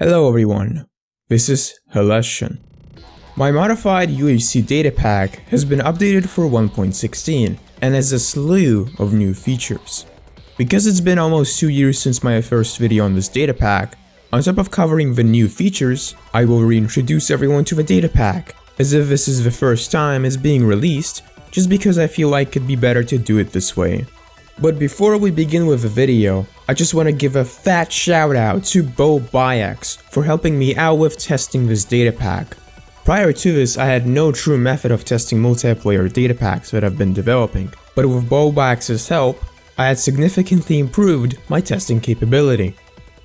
Hello everyone, this is Hellession. My Modified UHC datapack has been updated for 1.16 and has a slew of new features. Because it's been almost 2 years since my first video on this datapack, on top of covering the new features, I will reintroduce everyone to the datapack, as if this is the first time it's being released, just because I feel like it'd be better to do it this way. But before we begin with the video, I just want to give a fat shout out to Bo for helping me out with testing this datapack. Prior to this, I had no true method of testing multiplayer datapacks that I've been developing, but with Bobax's help, I had significantly improved my testing capability.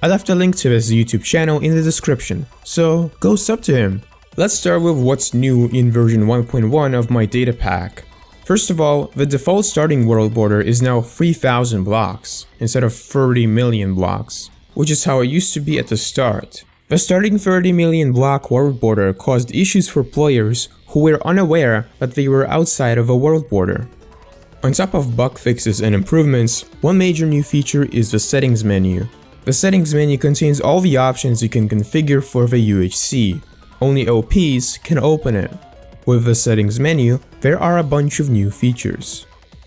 I left a link to his YouTube channel in the description, so go sub to him. Let's start with what's new in version 1.1 of my datapack. First of all, the default starting world border is now 3000 blocks, instead of 30 million blocks, which is how it used to be at the start. The starting 30 million block world border caused issues for players who were unaware that they were outside of a world border. On top of bug fixes and improvements, one major new feature is the settings menu. The settings menu contains all the options you can configure for the UHC. Only OPs can open it. With the settings menu, there are a bunch of new features.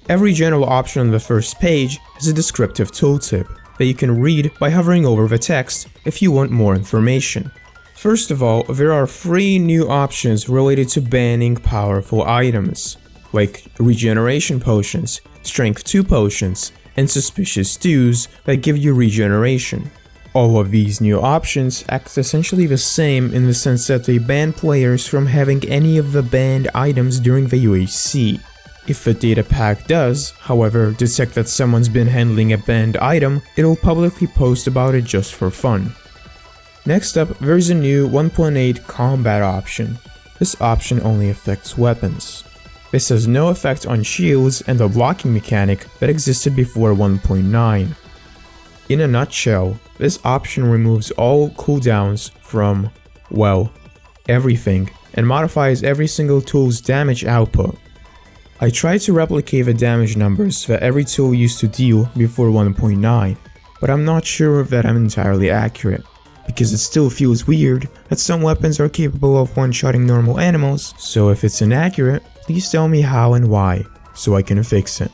Every general option on the first page has a descriptive tooltip that you can read by hovering over the text if you want more information. First of all, there are 3 new options related to banning powerful items, like regeneration potions, strength 2 potions, and suspicious stews that give you regeneration. All of these new options act essentially the same in the sense that they ban players from having any of the banned items during the UHC. If the datapack does, however, detect that someone's been handling a banned item, it'll publicly post about it just for fun. Next up, there's a new 1.8 combat option. This option only affects weapons. This has no effect on shields and the blocking mechanic that existed before 1.9. In a nutshell, this option removes all cooldowns from, well, everything, and modifies every single tool's damage output. I tried to replicate the damage numbers that every tool used to deal before 1.9, but I'm not sure that I'm entirely accurate, because it still feels weird that some weapons are capable of one-shotting normal animals, so if it's inaccurate, please tell me how and why, so I can fix it.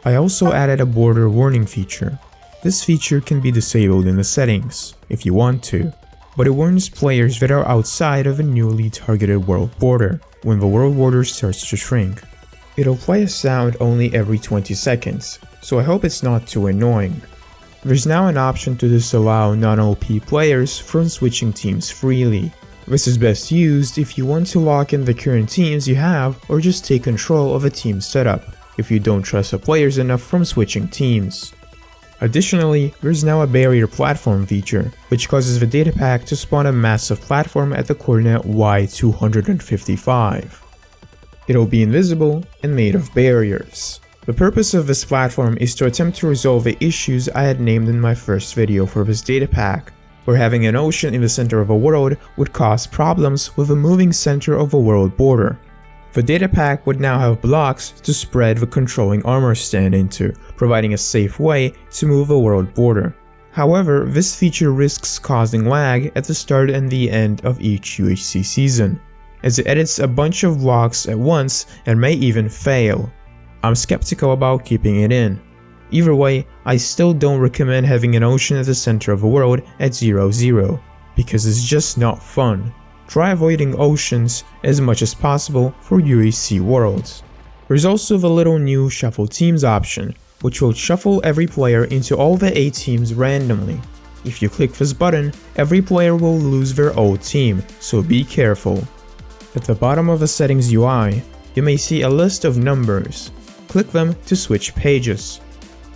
I also added a border warning feature. This feature can be disabled in the settings, if you want to, but it warns players that are outside of a newly targeted world border, when the world border starts to shrink. It'll play a sound only every 20 seconds, so I hope it's not too annoying. There's now an option to disallow non-OP players from switching teams freely. This is best used if you want to lock in the current teams you have or just take control of a team setup, if you don't trust the players enough from switching teams. Additionally, there's now a barrier platform feature, which causes the datapack to spawn a massive platform at the coordinate Y255. It'll be invisible and made of barriers. The purpose of this platform is to attempt to resolve the issues I had named in my first video for this datapack, where having an ocean in the center of a world would cause problems with the moving center of a world border. The datapack would now have blocks to spread the controlling armor stand into, providing a safe way to move a world border. However, this feature risks causing lag at the start and the end of each UHC season, as it edits a bunch of blocks at once and may even fail. I'm skeptical about keeping it in. Either way, I still don't recommend having an ocean at the center of a world at 0-0, because it's just not fun. Try avoiding oceans as much as possible for UHC worlds. There's also the little new Shuffle Teams option, which will shuffle every player into all the 8 teams randomly. If you click this button, every player will lose their old team, so be careful. At the bottom of the settings UI, you may see a list of numbers. Click them to switch pages.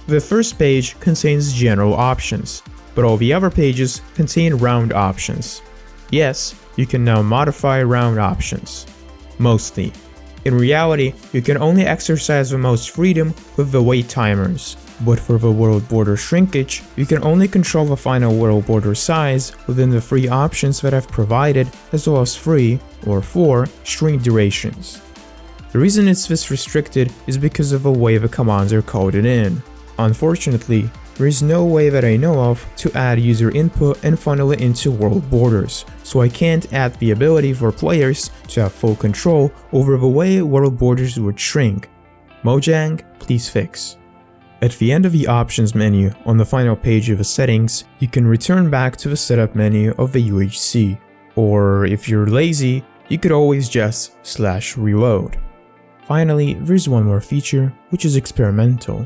The first page contains general options, but all the other pages contain round options. Yes, you can now modify round options. Mostly. In reality, you can only exercise the most freedom with the wait timers, but for the world border shrinkage, you can only control the final world border size within the 3 options that I've provided, as well as 3 or 4 shrink durations. The reason it's this restricted is because of the way the commands are coded in. Unfortunately, there is no way that I know of to add user input and funnel it into world borders, so I can't add the ability for players to have full control over the way world borders would shrink. Mojang, please fix. At the end of the options menu on the final page of the settings, you can return back to the setup menu of the UHC, or if you're lazy, you could always just /reload. Finally, there's one more feature, which is experimental.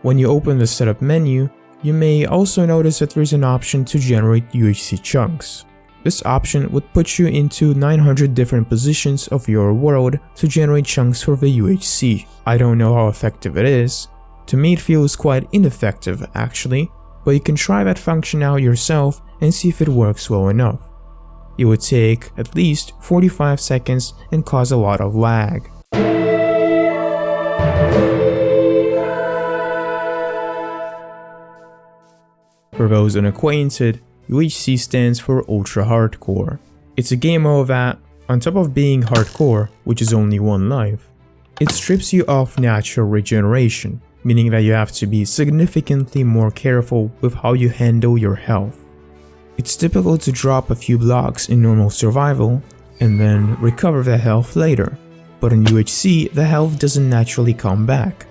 When you open the setup menu, you may also notice that there's an option to generate UHC chunks. This option would put you into 900 different positions of your world to generate chunks for the UHC. I don't know how effective it is. To me it feels quite ineffective actually, but you can try that function out yourself and see if it works well enough. It would take at least 45 seconds and cause a lot of lag. For those unacquainted, UHC stands for Ultra Hardcore. It's a game mode that, on top of being hardcore, which is only one life, it strips you of natural regeneration, meaning that you have to be significantly more careful with how you handle your health. It's typical to drop a few blocks in normal survival and then recover the health later, but in UHC the health doesn't naturally come back.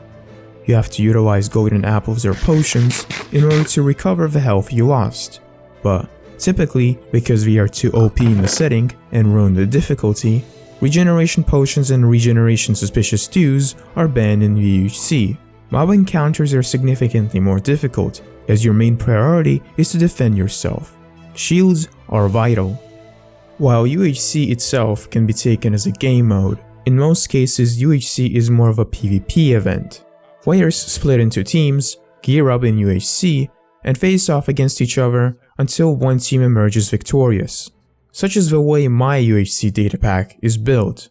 You have to utilize golden apples or potions in order to recover the health you lost, but typically, because we are too OP in the setting and ruin the difficulty, regeneration potions and regeneration suspicious stews are banned in UHC. Mob encounters are significantly more difficult, as your main priority is to defend yourself. Shields are vital. While UHC itself can be taken as a game mode, in most cases UHC is more of a PvP event. Players split into teams, gear up in UHC, and face off against each other until one team emerges victorious, such is the way my UHC datapack is built.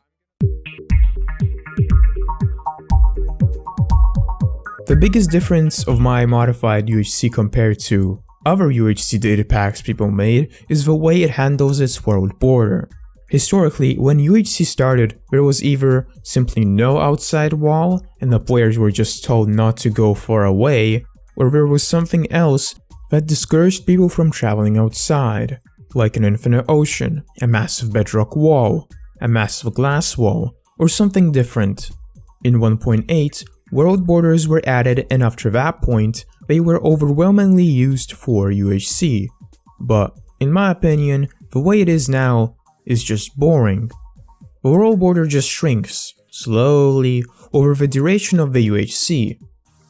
The biggest difference of my modified UHC compared to other UHC datapacks people made is the way it handles its world border. Historically, when UHC started, there was either simply no outside wall and the players were just told not to go far away, or there was something else that discouraged people from traveling outside, like an infinite ocean, a massive bedrock wall, a massive glass wall, or something different. In 1.8, world borders were added, and after that point, they were overwhelmingly used for UHC. But, in my opinion, the way it is now is just boring. The world border just shrinks, slowly, over the duration of the UHC.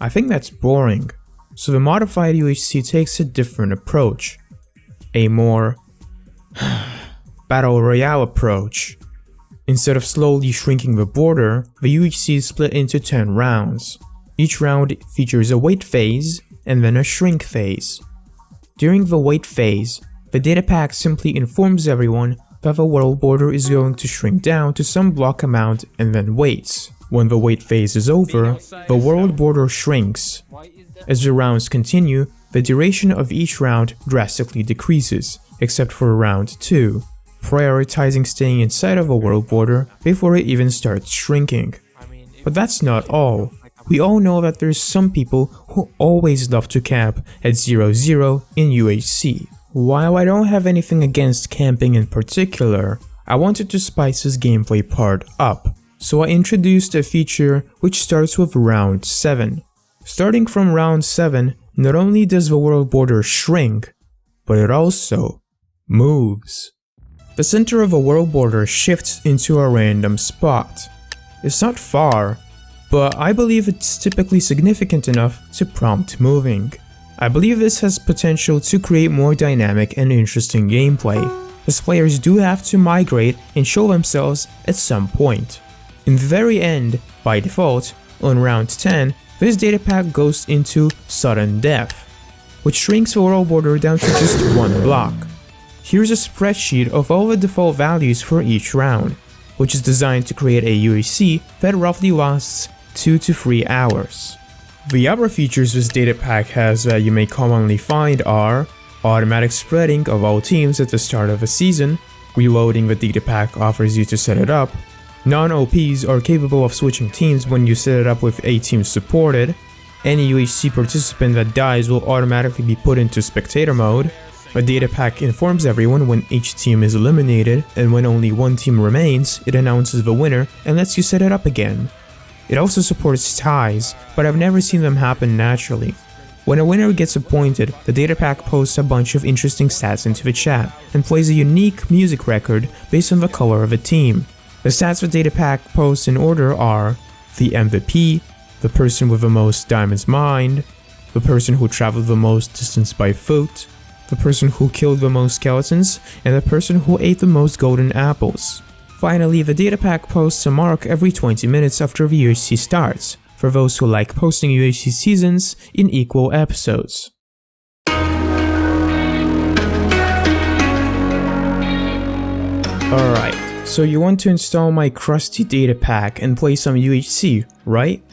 I think that's boring, so the modified UHC takes a different approach. A more battle royale approach. Instead of slowly shrinking the border, the UHC is split into 10 rounds. Each round features a wait phase and then a shrink phase. During the wait phase, the datapack simply informs everyone that the world border is going to shrink down to some block amount and then waits. When the wait phase is over, the world border shrinks. As the rounds continue, the duration of each round drastically decreases, except for round 2, prioritizing staying inside of a world border before it even starts shrinking. But that's not all. We all know that there's some people who always love to camp at 0-0 in UHC. While I don't have anything against camping in particular, I wanted to spice this gameplay part up, so I introduced a feature which starts with round 7. Starting from round 7, not only does the world border shrink, but it also moves. The center of a world border shifts into a random spot. It's not far, but I believe it's typically significant enough to prompt moving. I believe this has potential to create more dynamic and interesting gameplay, as players do have to migrate and show themselves at some point. In the very end, by default, on round 10, this datapack goes into sudden death, which shrinks the world border down to just one block. Here's a spreadsheet of all the default values for each round, which is designed to create a UHC that roughly lasts 2 to 3 hours. The other features this datapack has that you may commonly find are automatic spreading of all teams at the start of a season, reloading the datapack offers you to set it up, non-OPs are capable of switching teams when you set it up with a team supported, Any UHC participant that dies will automatically be put into spectator mode. A datapack informs everyone when each team is eliminated, and when only one team remains, it announces the winner and lets you set it up again. It also supports ties, but I've never seen them happen naturally. When a winner gets appointed, the datapack posts a bunch of interesting stats into the chat and plays a unique music record based on the color of a team. The stats the datapack posts in order are the MVP, the person with the most diamonds mined, the person who traveled the most distance by foot, the person who killed the most skeletons, and the person who ate the most golden apples. Finally, the datapack posts a mark every 20 minutes after the UHC starts, for those who like posting UHC seasons in equal episodes. Alright, so you want to install my crusty datapack and play some UHC, right?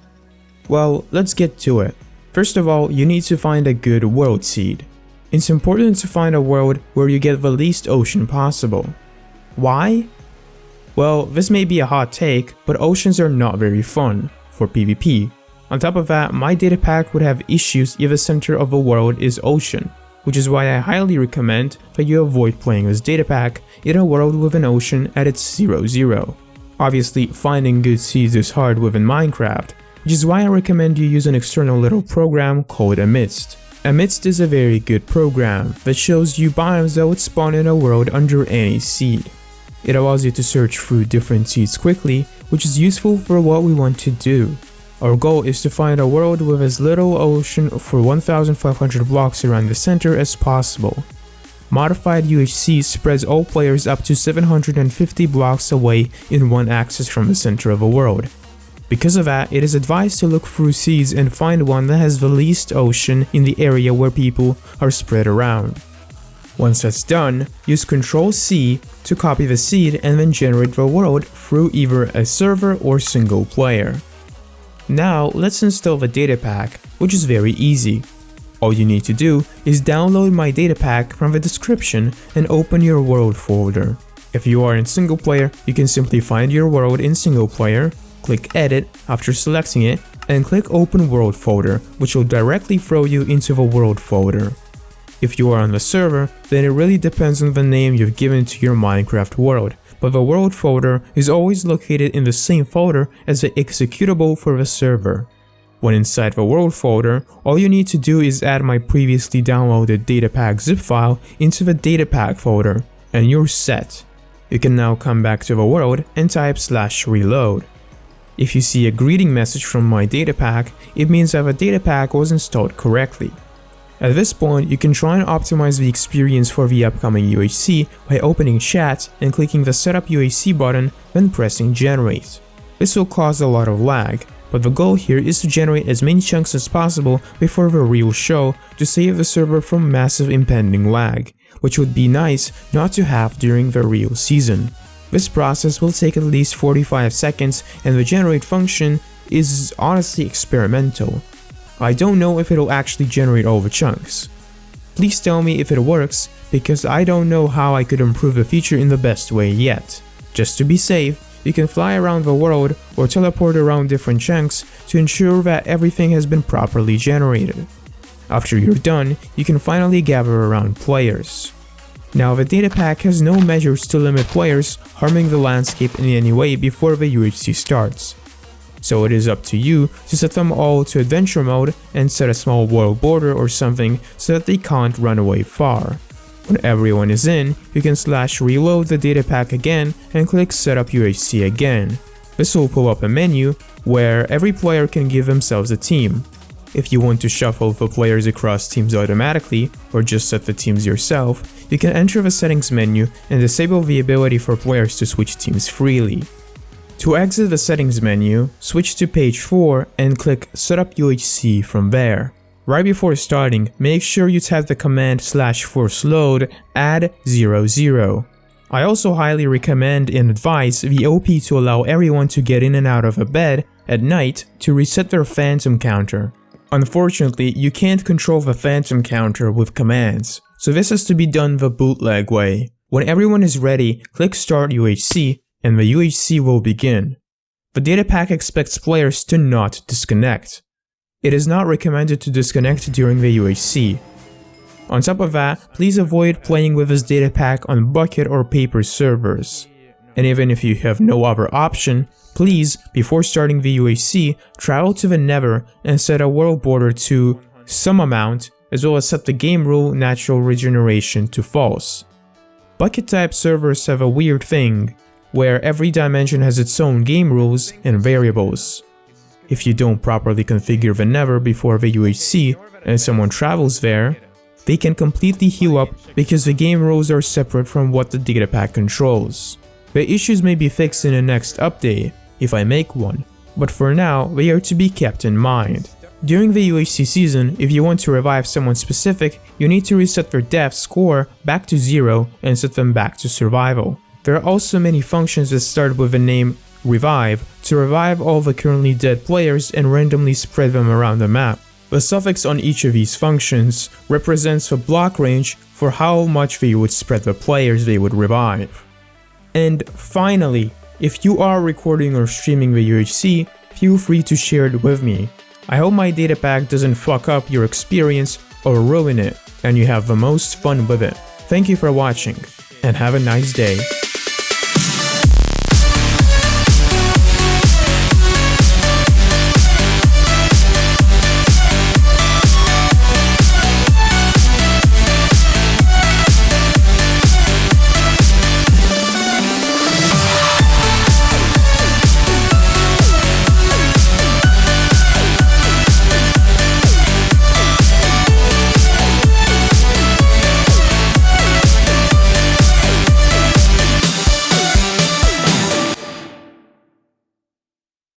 Well, let's get to it. First of all, you need to find a good world seed. It's important to find a world where you get the least ocean possible. Why? Well, this may be a hot take, but oceans are not very fun for PvP. On top of that, my datapack would have issues if the center of a world is ocean, which is why I highly recommend that you avoid playing this datapack in a world with an ocean at its 0-0. Obviously, finding good seeds is hard within Minecraft, which is why I recommend you use an external little program called Amidst. Amidst is a very good program that shows you biomes that would spawn in a world under any seed. It allows you to search through different seeds quickly, which is useful for what we want to do. Our goal is to find a world with as little ocean for 1500 blocks around the center as possible. Modified UHC spreads all players up to 750 blocks away in one axis from the center of a world. Because of that, it is advised to look through seeds and find one that has the least ocean in the area where people are spread around. Once that's done, use Ctrl-C to copy the seed and then generate the world through either a server or single player. Now let's install the datapack, which is very easy. All you need to do is download my datapack from the description and open your world folder. If you are in single player, you can simply find your world in single player, click edit after selecting it, and click open world folder, which will directly throw you into the world folder. If you are on the server, then it really depends on the name you've given to your Minecraft world, but the world folder is always located in the same folder as the executable for the server. When inside the world folder, all you need to do is add my previously downloaded datapack zip file into the datapack folder, and you're set. You can now come back to the world and type /reload. If you see a greeting message from my datapack, it means that the datapack was installed correctly. At this point, you can try and optimize the experience for the upcoming UHC by opening chat and clicking the Setup UHC button, then pressing Generate. This will cause a lot of lag, but the goal here is to generate as many chunks as possible before the real show to save the server from massive impending lag, which would be nice not to have during the real season. This process will take at least 45 seconds and the generate function is honestly experimental. I don't know if it'll actually generate all the chunks. Please tell me if it works, because I don't know how I could improve the feature in the best way yet. Just to be safe, you can fly around the world or teleport around different chunks to ensure that everything has been properly generated. After you're done, you can finally gather around players. Now the datapack has no measures to limit players harming the landscape in any way before the UHC starts. So it is up to you to set them all to adventure mode and set a small world border or something so that they can't run away far. When everyone is in, you can /reload the datapack again and click Setup UHC again. This will pull up a menu where every player can give themselves a team. If you want to shuffle the players across teams automatically, or just set the teams yourself, you can enter the settings menu and disable the ability for players to switch teams freely. To exit the settings menu, switch to page 4 and click Setup UHC from there. Right before starting, make sure you type the command /force-load add 00. I also highly recommend and advise the OP to allow everyone to get in and out of a bed at night to reset their phantom counter. Unfortunately, you can't control the phantom counter with commands, so this has to be done the bootleg way. When everyone is ready, click Start UHC and the UHC will begin. The datapack expects players to not disconnect. It is not recommended to disconnect during the UHC. On top of that, please avoid playing with this datapack on bucket or paper servers. And even if you have no other option, please, before starting the UHC, travel to the Nether and set a world border to some amount, as well as set the game rule natural regeneration to false. Bucket type servers have a weird thing, where every dimension has its own game rules and variables. If you don't properly configure the Nether before the UHC and someone travels there, they can completely heal up because the game rules are separate from what the datapack controls. The issues may be fixed in the next update, if I make one, but for now they are to be kept in mind. During the UHC season, if you want to revive someone specific, you need to reset their death score back to 0 and set them back to survival. There are also many functions that start with the name revive to revive all the currently dead players and randomly spread them around the map. The suffix on each of these functions represents the block range for how much they would spread the players they would revive. And finally, if you are recording or streaming the UHC, feel free to share it with me. I hope my datapack doesn't fuck up your experience or ruin it, and you have the most fun with it. Thank you for watching, and have a nice day.